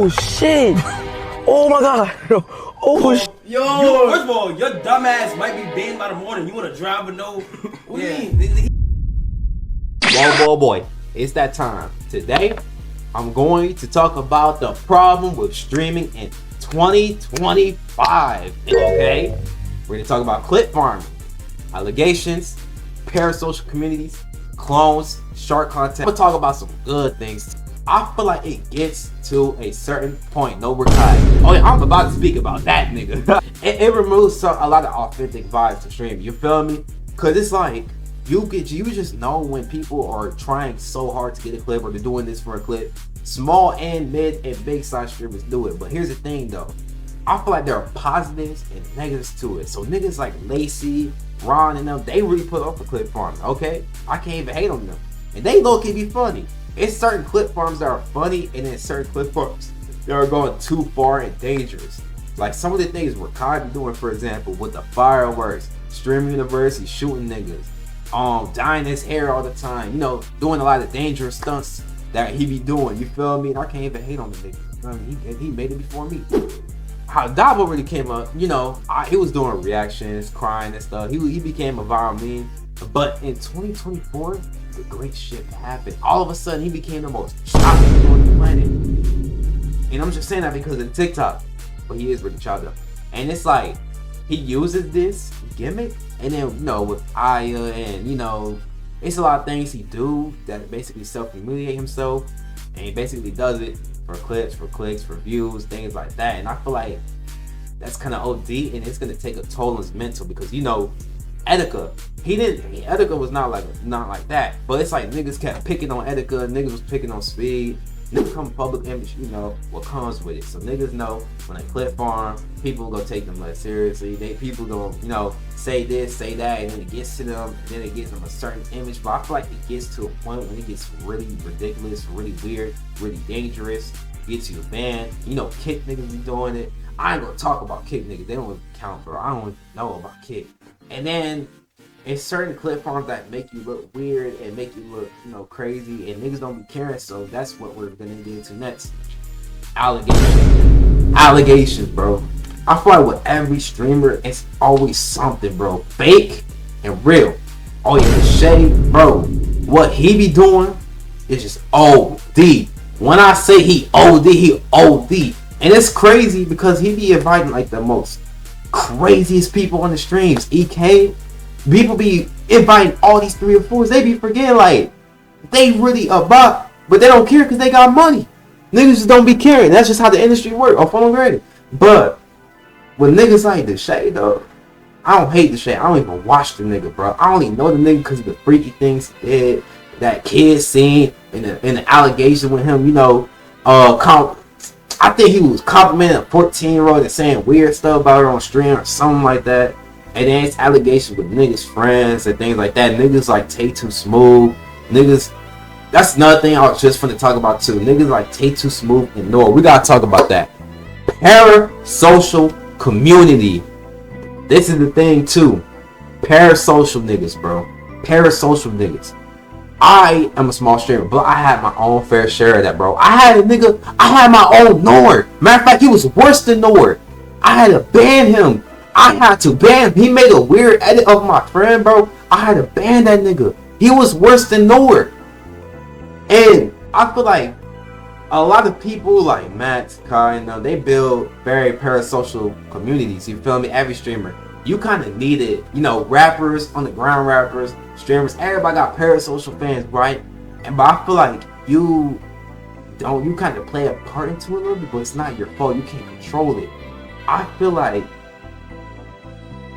Oh shit! Oh my god! Oh shit! Yo, first of all, your dumbass might be banned by the morning. You wanna drive with no? What do you mean? Boy, it's that time. Today, I'm going to talk about the problem with streaming in 2025. Okay, we're gonna talk about clip farming, allegations, parasocial communities, clones, short content. I'm gonna talk about some good things. I feel like it gets to a certain point. No, we're tired. Oh yeah, I'm about to speak about that nigga. it removes a lot of authentic vibes to stream. You feel me? Cause it's like you just know when people are trying so hard to get a clip or they're doing this for a clip. Small and mid and big size streamers do it. But here's the thing though. I feel like there are positives and negatives to it. So niggas like Lacey, Ron, and them, they really put up for clip farming. Okay, I can't even hate on them, and they low key be funny. It's certain clip farms that are funny, and then certain clip farms that are going too far and dangerous. Like some of the things we're kind of doing, for example, with the fireworks, Stream University shooting niggas, dyeing his hair all the time, you know, doing a lot of dangerous stunts that he be doing. You feel me? And I can't even hate on the nigga. I mean, he made it before me. How Dabo really came up, you know, he was doing reactions, crying and stuff. He became a viral meme. But in 2024, the great shit happened. All of a sudden, he became the most chopped nigga on the planet. And I'm just saying that because of TikTok. But he is really chopped up. And it's like, he uses this gimmick. And then, you know, with Aya and, you know, it's a lot of things he do that basically self-humiliate himself. And he basically does it for clips, for clicks, for views, things like that. And I feel like that's kind of OD, and it's gonna take a toll on his mental because, you know, Etika, Etika was not like that. But it's like niggas kept picking on Etika, niggas was picking on Speed. Niggas come public image, you know what comes with it. So niggas know when they clip farm, people gonna take them less seriously. People gonna, you know, say this, say that, and then it gets to them, and then it gives them a certain image. But I feel like it gets to a point when it gets really ridiculous, really weird, really dangerous. Gets you banned. You know, kick niggas be doing it. I ain't gonna talk about kick niggas. They don't even count, bro. I don't even know about kick. And then it's certain clip farms that make you look weird and make you look, you know, crazy, and niggas don't be caring. So that's what we're gonna get into next. Allegations, bro. I feel like with every streamer, it's always something, bro. Fake and real. Oh yeah, the shade, bro. What he be doing is just OD. When I say he OD, he OD. And it's crazy because he be inviting like the most craziest people on the streams. EK, people be inviting all these 3 or 4s. They be forgetting like they really about, but they don't care because they got money. Niggas just don't be caring. That's just how the industry work. Off on graded. But with niggas like the shade though, I don't hate the shade. I don't even watch the nigga, bro. I only know the nigga because of the freaky things he did. That kid scene in the allegation with him, you know, I think he was complimenting a 14-year-old and saying weird stuff about her on stream or something like that. And then it's allegations with niggas' friends and things like that. Niggas like Tay Too Smooth. Niggas, that's another thing I was just finna talk about too. Niggas like Tay Too Smooth and Noah. We gotta talk about that. Parasocial community. This is the thing too. Parasocial niggas, bro. Parasocial niggas. I am a small streamer, but I had my own fair share of that, bro. I had my own Nord. Matter of fact, he was worse than Nord. I had to ban him. I had to ban him. He made a weird edit of my friend, bro. I had to ban that nigga. He was worse than Nord. And I feel like a lot of people like Matt, Kai, and them, they build very parasocial communities. You feel me? Every streamer. You kind of need it, you know, rappers, on the ground rappers, streamers, everybody got parasocial fans, right? But I feel like you kind of play a part into it a little bit, but it's not your fault. You can't control it. I feel like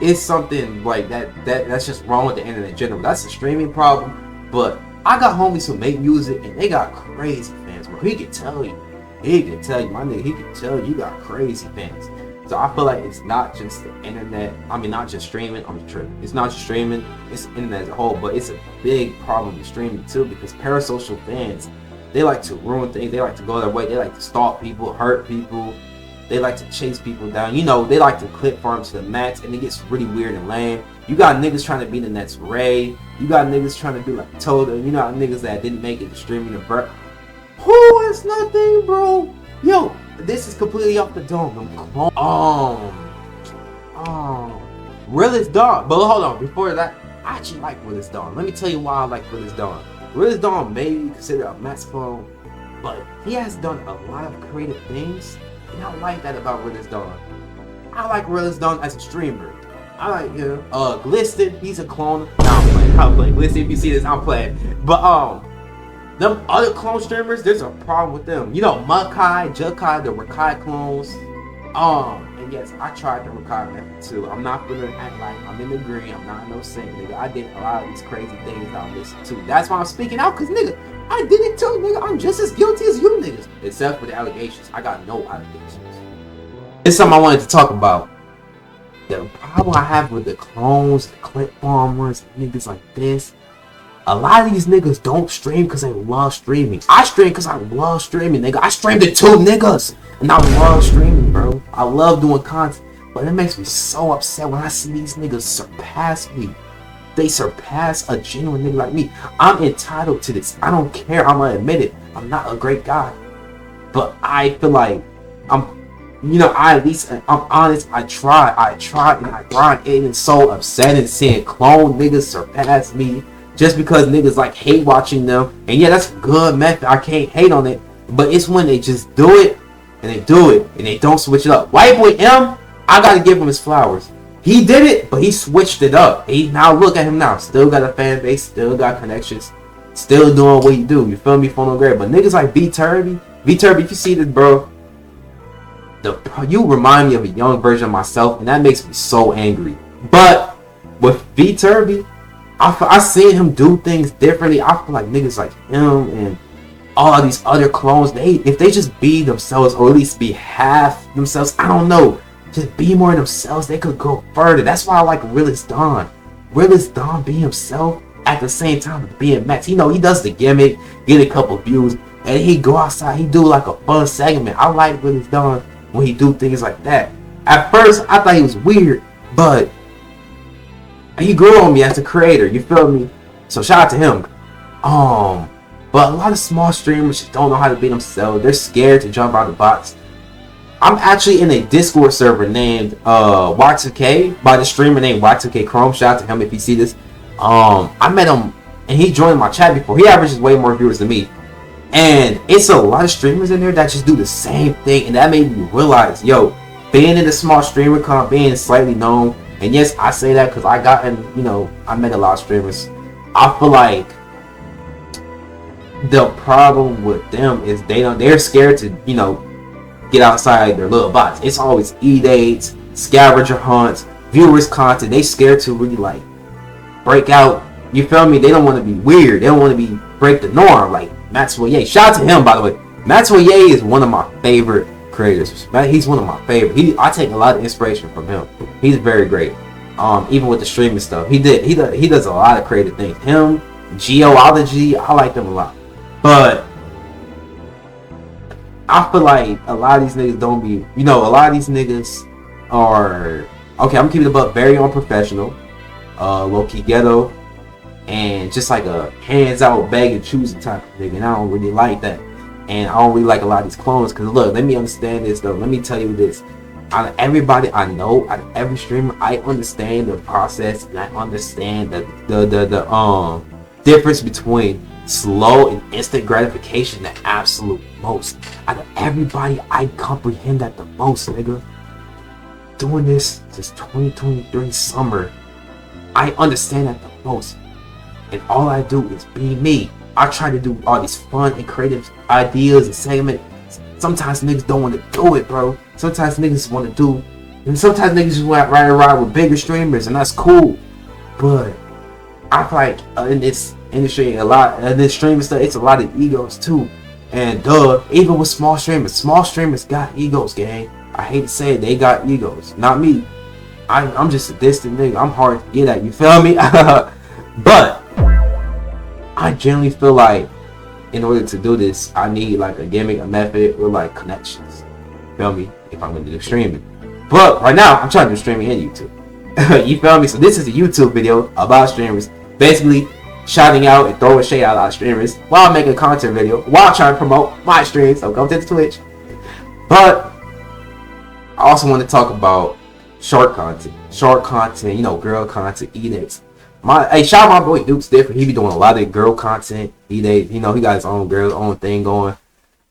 it's something like that's just wrong with the internet in general. That's a streaming problem. But I got homies who make music and they got crazy fans, bro. He can tell you, my nigga, he can tell you got crazy fans. So I feel like it's not just the internet. I mean, not just streaming. I'm tripping. It's not just streaming. It's the internet as a whole. But it's a big problem with streaming too, because parasocial fans, they like to ruin things. They like to go their way. They like to stalk people, hurt people. They like to chase people down. You know, they like to clip farm to the max, and it gets really weird and lame. You got niggas trying to be the next Ray. You got niggas trying to be like Toda. You know, niggas that didn't make it to streaming the Who is nothing, bro? Yo, this is completely off the dome. Realist Dawn. But hold on, before that, I actually like Realist Dawn. Let me tell you why I like Realist Dawn. Realist Dawn may be considered a Max clone, but he has done a lot of creative things, and I like that about Realist Dawn. I like Realist Dawn as a streamer. I like him. Glisted, he's a clone. I'm playing. Glisted, if you see this, I'm playing. But them other clone streamers, there's a problem with them. You know, Makai, Jukai, the Rakai clones. And yes, I tried the Rakai method too. I'm not gonna act like I'm in the green. I'm not no saint, nigga. I did a lot of these crazy things I listened to. That's why I'm speaking out, cause nigga, I did it too, nigga. I'm just as guilty as you niggas. Except for the allegations. I got no allegations. It's something I wanted to talk about. The problem I have with the clones, the clip farmers, niggas like this. A lot of these niggas don't stream because they love streaming. I stream because I love streaming, nigga. I streamed it too, niggas. And I love streaming, bro. I love doing content. But it makes me so upset when I see these niggas surpass me. They surpass a genuine nigga like me. I'm entitled to this. I don't care. I'm gonna admit it. I'm not a great guy. But I feel like I'm honest. I try and I grind. It is so upsetting seeing clone niggas surpass me. Just because niggas like hate watching them. And yeah, that's a good method. I can't hate on it. But it's when they just do it. And they do it. And they don't switch it up. White Boy M, I gotta give him his flowers. He did it, but he switched it up. Now look at him now. Still got a fan base. Still got connections. Still doing what you do. You feel me? Phone great. But niggas like V-Turby, if you see this, bro, you remind me of a young version of myself. And that makes me so angry. But with V-Turby, I seen him do things differently. I feel like niggas like him and all these other clones, if they just be themselves, or at least be half themselves, I don't know, just be more themselves, they could go further. That's why I like Realist Dawn. Realist Dawn be himself at the same time being Max. You know, he does the gimmick, get a couple views, and he go outside, he do like a fun segment. I like Realist Dawn when he do things like that. At first, I thought he was weird, but he grew on me as a creator, you feel me? So shout out to him. But a lot of small streamers just don't know how to be themselves. They're scared to jump out of the box. I'm actually in a Discord server named Y2K by the streamer named Y2K Chrome. Shout out to him if you see this. I met him and he joined my chat before. He averages way more viewers than me. And it's a lot of streamers in there that just do the same thing. And that made me realize, yo, being in a small streamer comp, being slightly known. And yes, I say that because I met a lot of streamers. I feel like the problem with them is they're scared to, get outside their little box. It's always E-dates, scavenger hunts, viewers content. They scared to really like break out. You feel me? They don't want to be weird. They don't want to break the norm. Like Maxwell Ye. Shout out to him, by the way. Maxwell Ye is one of my favorite creators. He's one of my favorite. I take a lot of inspiration from him. He's very great. Even with the streaming stuff, he does a lot of creative things. Him, Geology, I like them a lot. But I feel like a lot of these niggas don't be, a lot of these niggas are, okay, I'm keeping it about very unprofessional, low-key ghetto, and just like a hands-out bag and choosing type of nigga, and I don't really like that. And I don't really like a lot of these clones, because look, let me understand this though, let me tell you this. Out of everybody I know, out of every streamer, I understand the process, and I understand the difference between slow and instant gratification the absolute most. Out of everybody, I comprehend that the most, nigga. Doing this since 2023 summer, I understand that the most. And all I do is be me. I try to do all these fun and creative ideas and segments. Sometimes niggas don't want to do it, bro. Sometimes niggas want to do, and sometimes niggas just want to ride with bigger streamers, and that's cool. But I feel like in this industry, this streaming stuff, it's a lot of egos too. And even with small streamers got egos, gang. I hate to say it, they got egos. Not me. I'm just a distant nigga. I'm hard to get at, you feel me? But I generally feel like in order to do this, I need like a gimmick, a method, or like connections. Feel me? If I'm gonna do streaming. But right now, I'm trying to do streaming and YouTube. You feel me? So this is a YouTube video about streamers. Basically, shouting out and throwing shade out streamers while making a content video, while trying to promote my streams. So come to the Twitch. But I also want to talk about short content, you know, girl content, edicts. Shout out my boy Duke's different. He be doing a lot of girl content. He got his own girl, own thing going.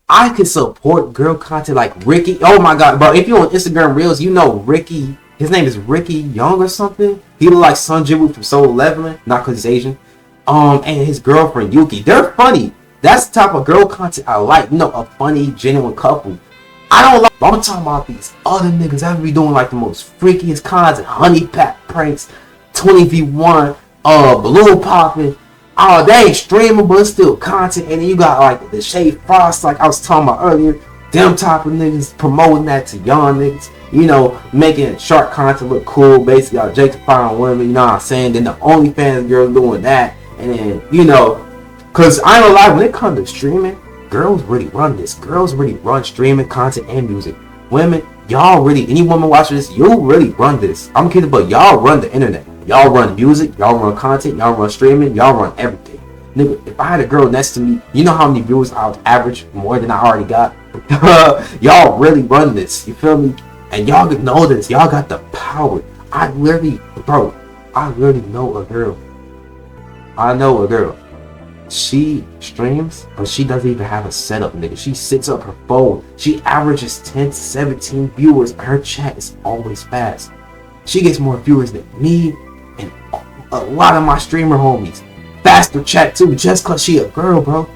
I can support girl content like Ricky. Oh my god, bro! If you on Instagram Reels, you know Ricky. His name is Ricky Young or something. He look like Sun Jiwoo from Soul Leveling, not because he's Asian. And his girlfriend Yuki. They're funny. That's the type of girl content I like. You know, a funny, genuine couple. I don't like. I'm talking about these other niggas that be doing like the most freakiest kinds of honey pack pranks, 20v1, balloon popping. Oh, they ain't streaming, but it's still content. And then you got like the Shade Frost, like I was talking about earlier. Them type of niggas promoting that to young niggas. You know, making short content look cool. Basically, objectifying women. You know what I'm saying? Then the OnlyFans girl doing that. And then, you know, because I ain't gonna lie, when it comes to streaming, girls really run this. Girls really run streaming content and music. Women, y'all really, any woman watching this, you really run this. I'm kidding, but y'all run the internet. Y'all run music, y'all run content, y'all run streaming, y'all run everything. Nigga, if I had a girl next to me, you know how many views I would average more than I already got? Y'all really run this, you feel me? And y'all know this, y'all got the power. I literally know a girl. I know a girl. She streams, but she doesn't even have a setup, nigga. She sits up her phone. She averages 10 to 17 viewers. Her chat is always fast. She gets more viewers than me and a lot of my streamer homies. Faster chat too, just cause she a girl, bro.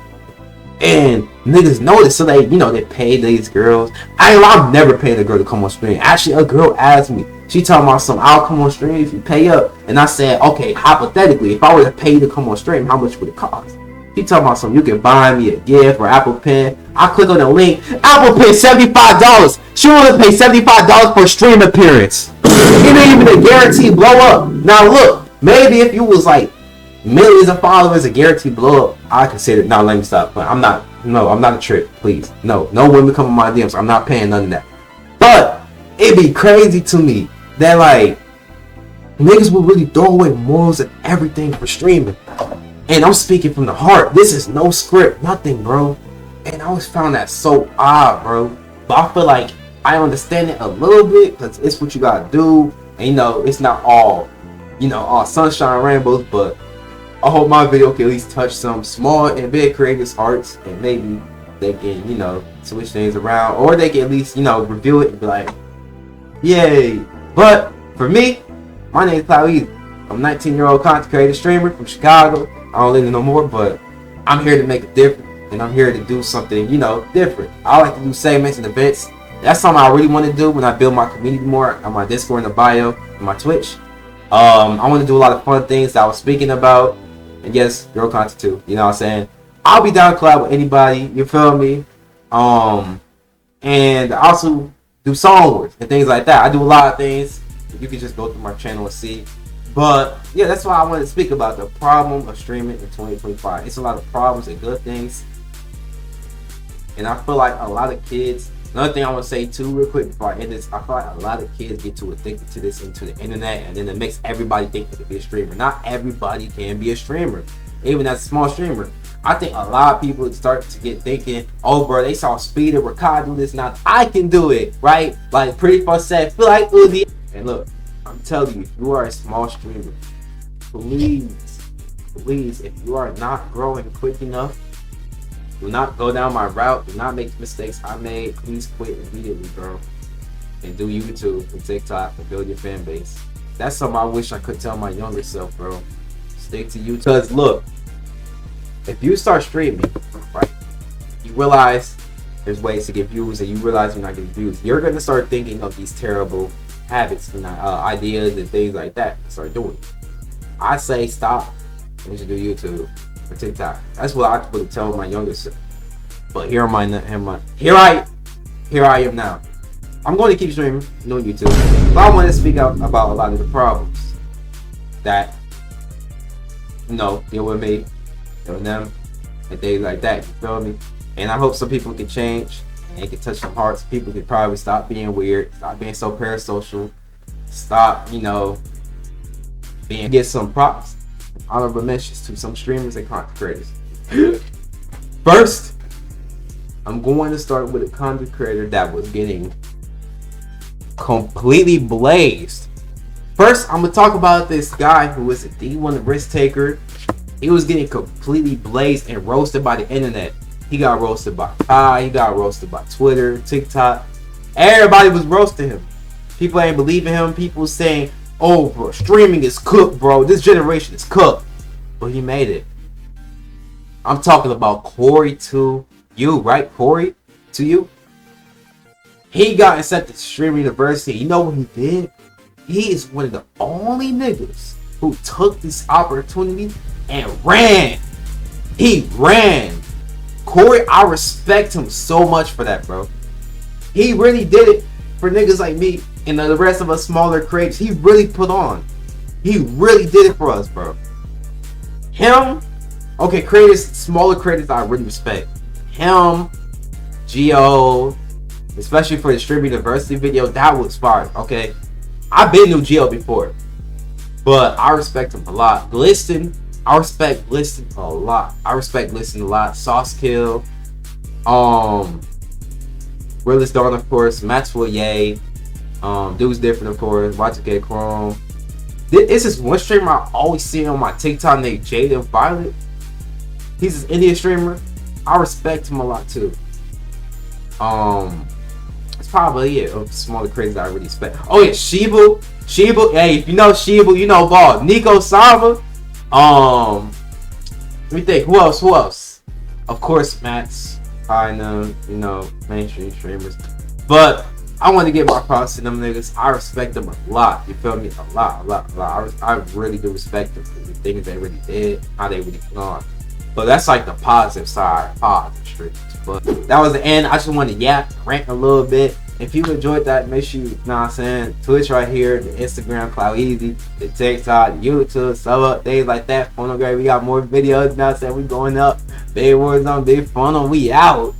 And niggas know this, so they, you know, they pay these girls. I've never paid a girl to come on stream. Actually, a girl asked me. She told me something. I'll come on stream if you pay up. And I said, okay, hypothetically, if I were to pay you to come on stream, how much would it cost? She told me something. You can buy me a gift or Apple Pen. I click on the link. Apple Pen $75. She want to pay $75 for a stream appearance. It ain't even a guaranteed blow up. Now look, maybe if you was like millions of followers, a guaranteed blow up, I consider. Now let me stop. I'm not a trick. Please, no women come in my DMs. I'm not paying none of that. But it'd be crazy to me that like niggas will really throw away morals and everything for streaming. And I'm speaking from the heart. This is no script, nothing, bro. And I always found that so odd, bro. But I feel like I understand it a little bit because it's what you gotta do. And you know, it's not all, you know, all sunshine and rainbows. But I hope my video can at least touch some small and big creators' hearts. And maybe they can, you know, switch things around. Or they can at least, you know, review it and be like, yay. But for me, my name is Cloud. I'm a 19-year-old content creator streamer from Chicago. I don't live there no more, but I'm here to make a difference. And I'm here to do something, you know, different. I like to do segments and events. That's something I really want to do when I build my community more. On my Discord in the bio, and my Twitch. I want to do a lot of fun things that I was speaking about. And yes, girl content too. You know what I'm saying? I'll be down to collab with anybody. You feel me? And I also do song words and things like that. I do a lot of things. You can just go through my channel and see. But yeah, that's why I wanted to speak about the problem of streaming in 2025. It's a lot of problems and good things. And I feel like a lot of kids, another thing I want to say too real quick before I end this, I feel like a lot of kids get too addicted to this into the internet, and then it makes everybody think they can be a streamer. Not everybody can be a streamer, even as a small streamer. I think a lot of people start to get thinking, oh bro, they saw Speed or Rakai do this, now I can do it, right? Like Pretty Fun said, feel like Uzi. And look, I'm telling you, if you are a small streamer, please, if you are not growing quick enough, do not go down my route. Do not make the mistakes I made. Please quit immediately, bro. And do YouTube and TikTok and build your fan base. That's something I wish I could tell my younger self, bro. Stick to YouTube. Because look, if you start streaming, right, you realize there's ways to get views, and you realize you're not getting views. You're going to start thinking of these terrible habits and ideas and things like that. Start doing it. I say stop and just do YouTube or TikTok. That's what I would tell my younger self. But here I am now. I'm going to keep streaming, doing YouTube. But I want to speak out about a lot of the problems that, you know, deal with me, deal with them, and things like that. You feel me? And I hope some people can change and it can touch some hearts. People can probably stop being weird, stop being so parasocial, stop, you know, get some props. Honorable mentions to some streamers and content creators. First, I'm going to start with a content creator that was getting completely blazed. First, I'm gonna talk about this guy who was a D1 risk taker. He was getting completely blazed and roasted by the internet. He got roasted by Kai, he got roasted by Twitter, TikTok. Everybody was roasting him. People ain't believing him. People saying, oh bro, streaming is cooked, bro. This generation is cooked. But he made it. I'm talking about Corey to you, right? Corey to you. He got accepted to Stream University. You know what he did? He is one of the only niggas who took this opportunity and ran. He ran. Corey, I respect him so much for that, bro. He really did it for niggas like me and the rest of us smaller creators. He really put on. He really did it for us, bro. Him, okay, creators, smaller creators I really respect. Him, Geo, especially for the Stream University video, that was fire, okay? I've been to Geo before, but I respect him a lot. Glisten, I respect Glisten a lot. I respect Glisten a lot. Sauce Kill, Realist Dawn, of course, Maxwell Yay, Dude's Different, of course, Y2K Chrome. This is one streamer I always see on my TikTok named Jada Violet. He's an Indian streamer. I respect him a lot too. It's probably it of smaller creators that I really respect. Oh yeah, Shibu. Hey, if you know Shibu, you know ball. Nico Sava. Let me think. Who else? Of course, Max. I know, you know, mainstream streamers. But I want to get my props to them niggas. I respect them a lot. You feel me? A lot. I really do respect them for the things they really did, how they really put on. But that's like the positive side, positive streams. But that was the end. I just want to rant a little bit. If you enjoyed that, make sure you know what I'm saying, Twitch right here, the Instagram, Cloud Easy, the TikTok, the YouTube, sub up, things like that. Funnel, we got more videos, you know what I'm saying? We going up. Big words on Big Funnel, we out.